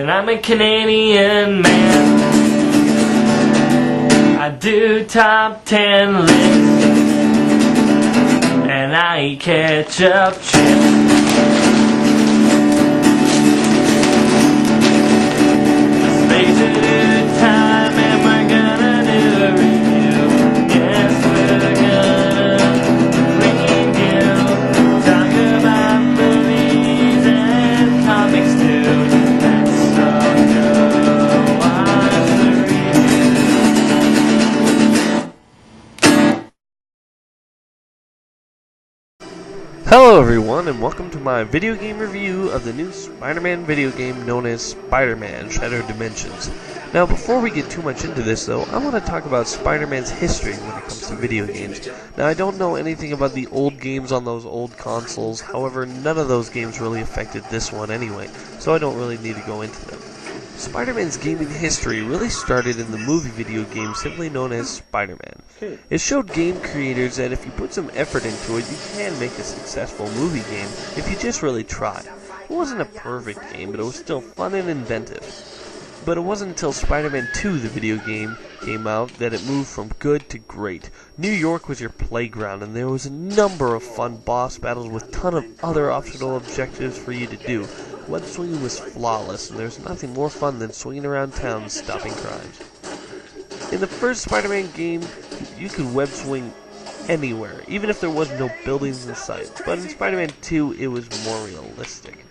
And I'm a Canadian man. I do top 10 lists, and I eat ketchup chips. Time and we're gonna do a review. Yes, we're gonna review. Talk about movies and comics too. Let's all go watch the review. Hello everyone, and welcome to my video game review of the new Spider-Man video game known as Spider-Man Shattered Dimensions. Now, before we get too much into this, though, I want to talk about Spider-Man's history when it comes to video games. Now, I don't know anything about the old games on those old consoles, however, none of those games really affected this one anyway, so I don't really need to go into them. Spider-Man's gaming history really started in the movie video game simply known as Spider-Man. It showed game creators that if you put some effort into it, you can make a successful movie game if you just really try. It wasn't a perfect game, but it was still fun and inventive. But it wasn't until Spider-Man 2, the video game, came out that it moved from good to great. New York was your playground, and there was a number of fun boss battles with a ton of other optional objectives for you to do. Web swinging was flawless, and there's nothing more fun than swinging around town stopping crimes. In the first Spider-Man game, you could web swing anywhere, even if there was no buildings in sight. But in Spider-Man 2, it was more realistic.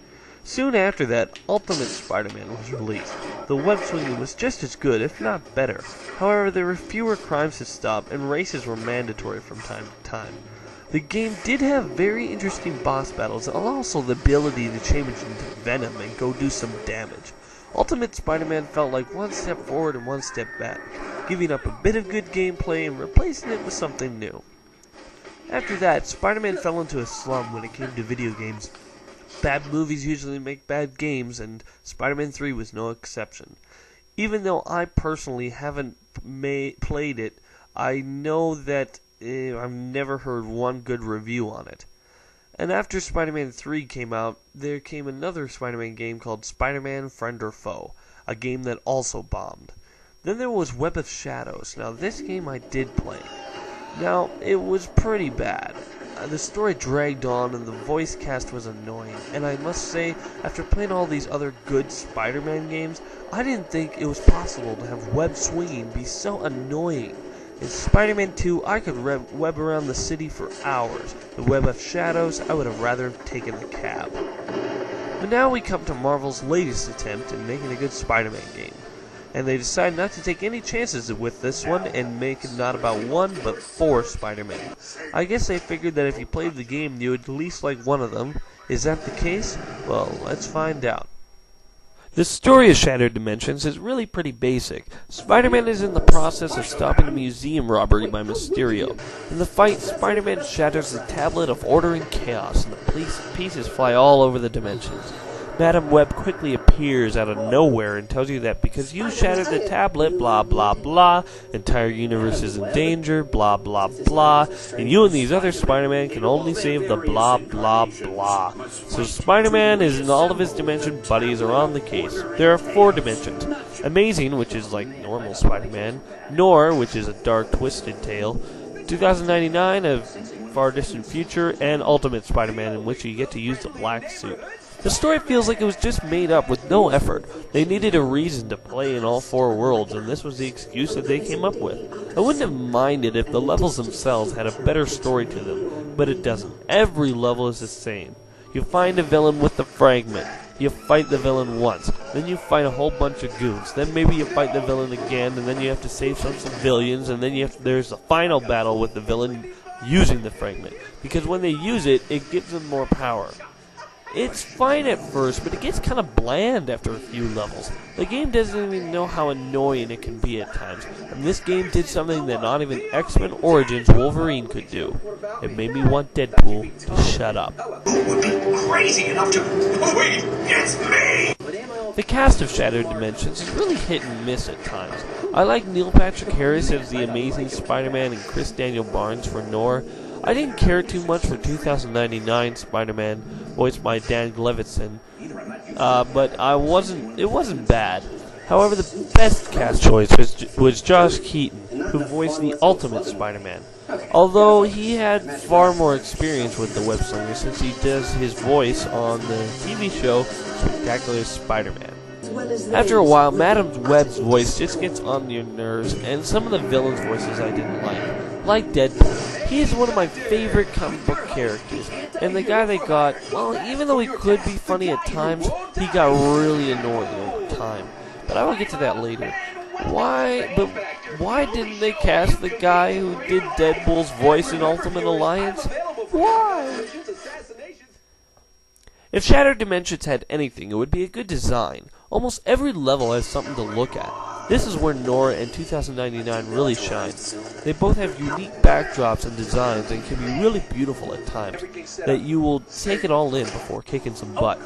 Soon after that, Ultimate Spider-Man was released. The web swinging was just as good, if not better. However, there were fewer crimes to stop, and races were mandatory from time to time. The game did have very interesting boss battles, and also the ability to change into Venom and go do some damage. Ultimate Spider-Man felt like one step forward and one step back, giving up a bit of good gameplay and replacing it with something new. After that, Spider-Man fell into a slump when it came to video games. Bad movies usually make bad games, and Spider-Man 3 was no exception. Even though I personally haven't played it, I know that I've never heard one good review on it. And after Spider-Man 3 came out, there came another Spider-Man game called Spider-Man Friend or Foe, a game that also bombed. Then there was Web of Shadows. Now this game I did play. Now, it was pretty bad. The story dragged on and the voice cast was annoying, and I must say, after playing all these other good Spider-Man games, I didn't think it was possible to have web swinging be so annoying. In Spider-Man 2, I could web around the city for hours. The Web of Shadows, I would have rather taken a cab. But now we come to Marvel's latest attempt in making a good Spider-Man game. And they decided not to take any chances with this one and make it not about one, but 4 Spider-Man. I guess they figured that if you played the game, you would at least like one of them. Is that the case? Well, let's find out. The story of Shattered Dimensions is really pretty basic. Spider-Man is in the process of stopping a museum robbery by Mysterio. In the fight, Spider-Man shatters the tablet of order and chaos, and the pieces fly all over the dimensions. Madam Web quickly appears out of nowhere and tells you that because you shattered the tablet, blah blah blah, entire universe is in danger, blah blah blah, and you and these other Spider-Man can only save the blah blah blah. So Spider-Man and all of his dimension buddies are on the case. There are 4 dimensions. Amazing, which is like normal Spider-Man, Noir, which is a dark twisted tale, 2099, a far distant future, and Ultimate Spider-Man, in which you get to use the black suit. The story feels like it was just made up with no effort. They needed a reason to play in all 4 worlds, and this was the excuse that they came up with. I wouldn't have minded if the levels themselves had a better story to them, but it doesn't. Every level is the same. You find a villain with the fragment. You fight the villain once. Then you fight a whole bunch of goons. Then maybe you fight the villain again, and then you have to save some civilians, and then there's a final battle with the villain using the fragment. Because when they use it, it gives them more power. It's fine at first, but it gets kind of bland after a few levels. The game doesn't even know how annoying it can be at times, and this game did something that not even X-Men Origins Wolverine could do. It made me want Deadpool to shut up. Who would be crazy enough to... Oh wait, it's me! The cast of Shattered Dimensions is really hit and miss at times. I like Neil Patrick Harris as the Amazing Spider-Man and Chris Daniel Barnes for Noir. I didn't care too much for 2099 Spider-Man, voiced by Dan Levinson. but it wasn't bad. However, the best cast choice was Josh Keaton, who voiced the Ultimate Spider-Man. Although he had far more experience with the web slinger since he does his voice on the TV show Spectacular Spider-Man. After a while, Madam Web's voice just gets on your nerves, and some of the villains' voices I didn't like Deadpool. He is one of my favorite comic book characters, and the guy they got, well, even though he could be funny at times, he got really annoying over time. But I will get to that later. Why didn't they cast the guy who did Deadpool's voice in Ultimate Alliance? Why? If Shattered Dimensions had anything, it would be a good design. Almost every level has something to look at. This is where Nora and 2099 really shine. They both have unique backdrops and designs and can be really beautiful at times, that you will take it all in before kicking some butt.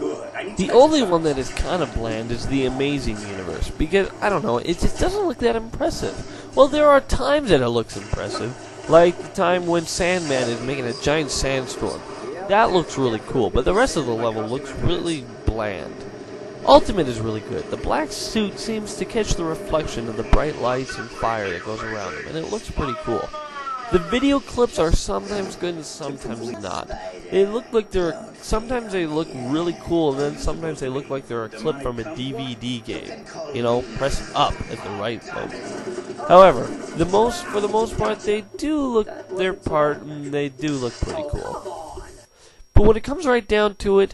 The only one that is kind of bland is the Amazing Universe, because, I don't know, it just doesn't look that impressive. Well, there are times that it looks impressive, like the time when Sandman is making a giant sandstorm. That looks really cool, but the rest of the level looks really bland. Ultimate is really good. The black suit seems to catch the reflection of the bright lights and fire that goes around him, and it looks pretty cool. The video clips are sometimes good and sometimes not. They look like sometimes they look really cool, and then sometimes they look like they're a clip from a DVD game. You know, press up at the right moment. However, for the most part, they do look their part, and they do look pretty cool. But when it comes right down to it,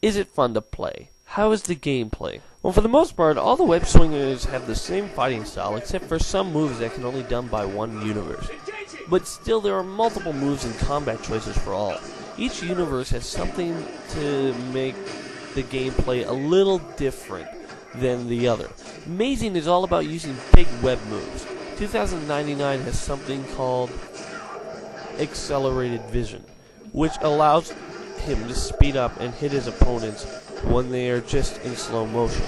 is it fun to play? How is the gameplay? Well, for the most part, all the web swingers have the same fighting style, except for some moves that can only be done by one universe. But still, there are multiple moves and combat choices for all. Each universe has something to make the gameplay a little different than the other. Amazing is all about using big web moves. 2099 has something called Accelerated Vision, which allows him to speed up and hit his opponents when they are just in slow motion.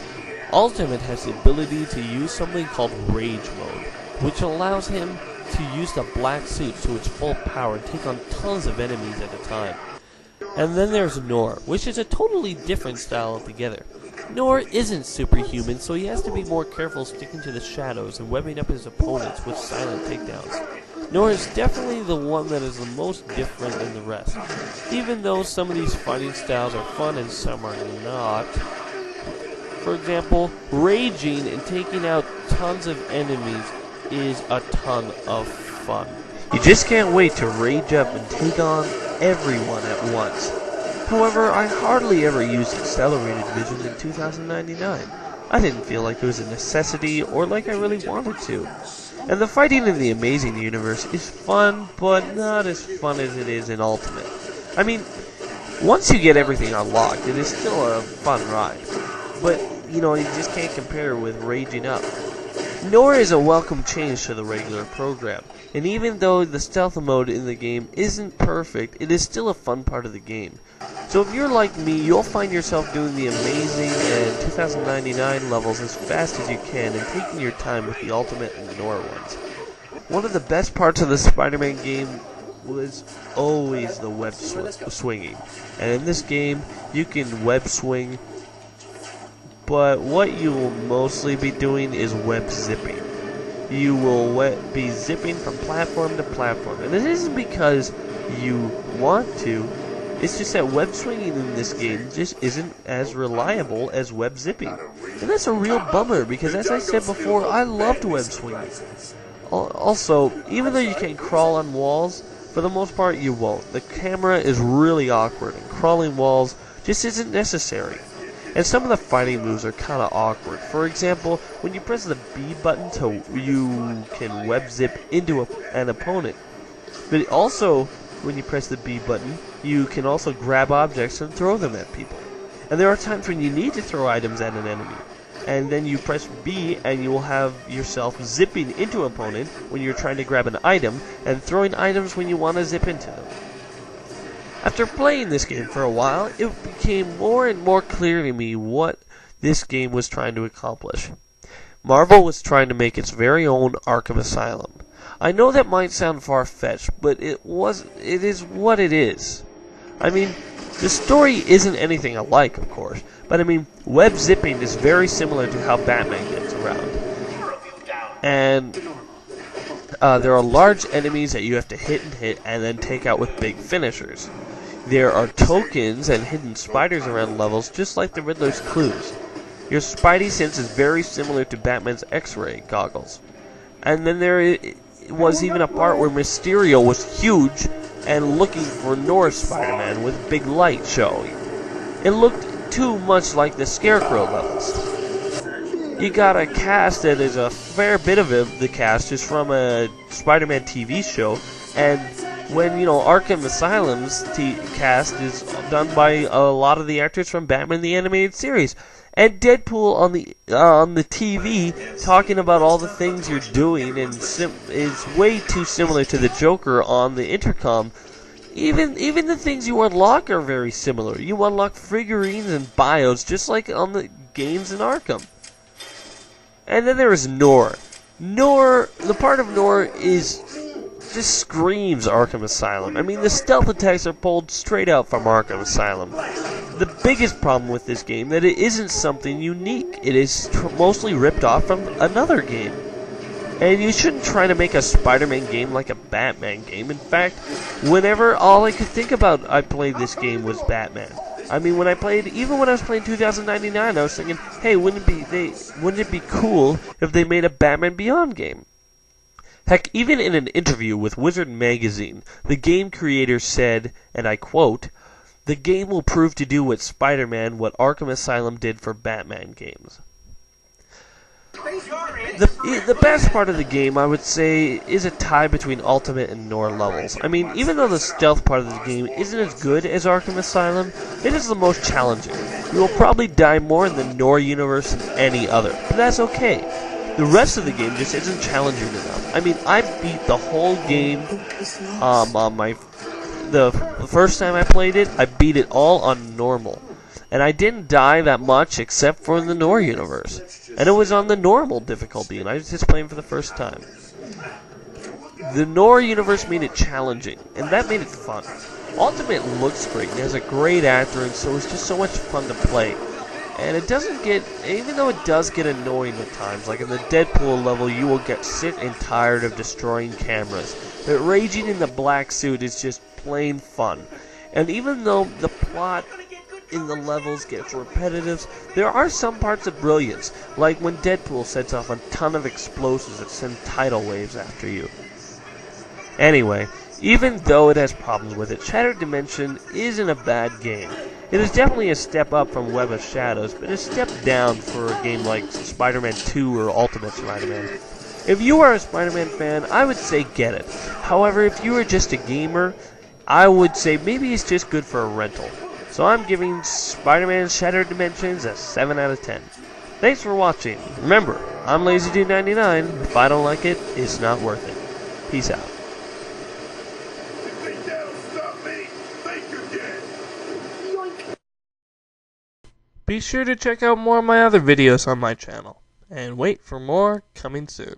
Ultimate has the ability to use something called Rage Mode, which allows him to use the black suit to its full power and take on tons of enemies at a time. And then there's Nora, which is a totally different style altogether. Nora isn't superhuman, so he has to be more careful sticking to the shadows and webbing up his opponents with silent takedowns. Nora is definitely the one that is the most different than the rest, even though some of these fighting styles are fun and some are not. For example, raging and taking out tons of enemies is a ton of fun. You just can't wait to rage up and take on everyone at once. However, I hardly ever used Accelerated Vision in 2099. I didn't feel like it was a necessity or like I really wanted to. And the fighting in the Amazing Universe is fun, but not as fun as it is in Ultimate. I mean, once you get everything unlocked, it is still a fun ride. But, you know, you just can't compare it with Raging Up. Nora is a welcome change to the regular program, and even though the stealth mode in the game isn't perfect, it is still a fun part of the game. So if you're like me, you'll find yourself doing the Amazing and 2099 levels as fast as you can and taking your time with the Ultimate and the Nora ones. One of the best parts of the Spider-Man game was always the web swinging. And in this game, you can web swing, but what you will mostly be doing is web zipping. You will be zipping from platform to platform. And it isn't because you want to, it's just that web swinging in this game just isn't as reliable as web zipping. And that's a real bummer, because as I said before, I loved web swinging. Also, even though you can crawl on walls, for the most part you won't. The camera is really awkward, and crawling walls just isn't necessary. And some of the fighting moves are kind of awkward. For example, when you press the B button, you can web zip into an opponent. But also, when you press the B button, you can also grab objects and throw them at people. And there are times when you need to throw items at an enemy. And then you press B and you will have yourself zipping into an opponent when you're trying to grab an item, and throwing items when you want to zip into them. After playing this game for a while, it became more and more clear to me what this game was trying to accomplish. Marvel was trying to make its very own Arkham Asylum. I know that might sound far-fetched, but it is what it is. I mean, The story isn't anything alike, of course, but I mean, web zipping is very similar to how Batman gets around. And there are large enemies that you have to hit and then take out with big finishers. There are tokens and hidden spiders around levels, just like the Riddler's clues. Your Spidey sense is very similar to Batman's X-ray goggles. And then there was even a part where Mysterio was huge and looking for North Spider-Man with big light showing. It looked too much like the Scarecrow levels. You got a cast that is a fair bit of the cast is from a Spider-Man TV show, and when, Arkham Asylum's cast is done by a lot of the actors from Batman the Animated Series. And Deadpool on the TV talking about all the things you're doing and is way too similar to the Joker on the intercom. Even the things you unlock are very similar. You unlock figurines and bios just like on the games in Arkham. And then there is Nor. The part of Nor just screams Arkham Asylum. I mean, the stealth attacks are pulled straight out from Arkham Asylum. The biggest problem with this game that it isn't something unique. It is mostly ripped off from another game. And you shouldn't try to make a Spider-Man game like a Batman game. In fact, whenever all I could think about I played this game was Batman. I mean, even when I was playing 2099, I was thinking, hey, wouldn't it be cool if they made a Batman Beyond game? Heck, even in an interview with Wizard Magazine, the game creator said, and I quote, "The game will prove to do with Spider-Man what Arkham Asylum did for Batman games." The best part of the game, I would say, is a tie between Ultimate and Nor levels. I mean, even though the stealth part of the game isn't as good as Arkham Asylum, it is the most challenging. You will probably die more in the Nor universe than any other, but that's okay. The rest of the game just isn't challenging enough. I mean, I beat the whole game on the first time I played it. I beat it all on normal, and I didn't die that much except for in the Nor universe, and it was on the normal difficulty, and I was just playing for the first time. The Nor universe made it challenging, and that made it fun. Ultimate looks great and has a great actor, and so it's just so much fun to play. And it doesn't get, even though it does get annoying at times, like in the Deadpool level, you will get sick and tired of destroying cameras. But raging in the black suit is just plain fun. And even though the plot in the levels gets repetitive, there are some parts of brilliance, like when Deadpool sets off a ton of explosives that send tidal waves after you. Anyway, even though it has problems with it, Shattered Dimension isn't a bad game. It is definitely a step up from Web of Shadows, but a step down for a game like Spider-Man 2 or Ultimate Spider-Man. If you are a Spider-Man fan, I would say get it. However, if you are just a gamer, I would say maybe it's just good for a rental. So I'm giving Spider-Man Shattered Dimensions a 7 out of 10. Thanks for watching. Remember, I'm LazyDude99. If I don't like it, it's not worth it. Peace out. Be sure to check out more of my other videos on my channel, and wait for more coming soon.